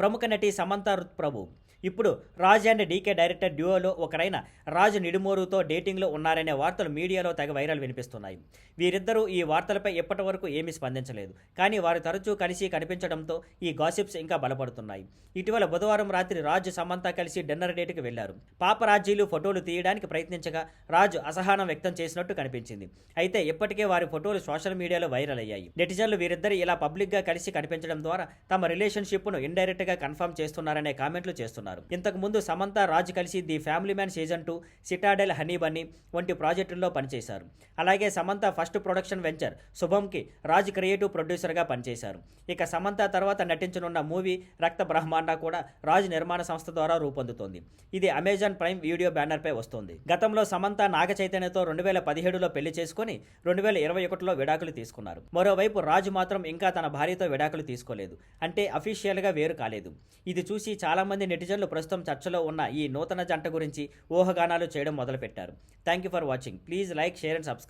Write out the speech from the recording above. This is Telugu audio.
ప్రముఖ నటి సమంత రుత్ ప్రభు ఇప్పుడు రాజ్ అండ్ డీకే డైరెక్టర్ డ్యూయోలో ఒకరైన రాజ్ నిడుమోరుతో డేటింగ్లో ఉన్నారనే వార్తలు మీడియాలో తెగ వైరల్ వినిపిస్తున్నాయి. వీరిద్దరూ ఈ వార్తలపై ఇప్పటి వరకు ఏమీ స్పందించలేదు. కానీ వారు తరచూ కలిసి కనిపించడంతో ఈ గాసిప్స్ ఇంకా బలపడుతున్నాయి. ఇటీవల బుధవారం రాత్రి రాజ్ సమంత కలిసి డిన్నర్ డేట్కి వెళ్లారు. పాపరాజీలు ఫోటోలు తీయడానికి ప్రయత్నించగా రాజ్ అసహనం వ్యక్తం చేసినట్టు కనిపించింది. అయితే ఇప్పటికే వారి ఫోటోలు సోషల్ మీడియాలో వైరల్ అయ్యాయి. నెటిజన్లు వీరిద్దరు ఇలా పబ్లిక్గా కలిసి కనిపించడం ద్వారా తమ రిలేషన్షిప్ను ఇండైరెక్ట్గా కన్ఫర్మ్ చేస్తున్నారనే కామెంట్లు చేస్తున్నారు. ఇంతకు ముందు సమంత రాజ్ కలిసి the family man season 2, Citadel, Honey Bunny వంటి ప్రాజెక్టుల్లో పనిచేశారు. అలాగే సమంత ఫస్ట్ ప్రొడక్షన్ వెంచర్ శుభంకి రాజ్ క్రియేటివ్ ప్రొడ్యూసర్గా పనిచేశారు. ఇక సమంత తర్వాత నటించనున్న మూవీ రక్త బ్రహ్మాండ కూడా రాజ్ నిర్మాణ సంస్థ ద్వారా రూపొందుతోంది. ఇది అమెజాన్ ప్రైమ్ వీడియో బ్యానర్పై వస్తోంది. గతంలో సమంత నాగ చైతన్యతో 2017లో పెళ్లి చేసుకుని 2021లో విడాకులు తీసుకున్నారు. మరోవైపు రాజ్ మాత్రం ఇంకా తన భార్యతో విడాకులు తీసుకోలేదు. అంటే అఫీషియల్గా వేరు కాలేదు. ఇది చూసి చాలామంది నెటిజన్లు ప్రస్తుతం చర్చలో ఉన్న ఈ నూతన జంట గురించి ఊహాగానాలు చేయడం మొదలుపెట్టారు. Thank you for watching. Please like, share and subscribe.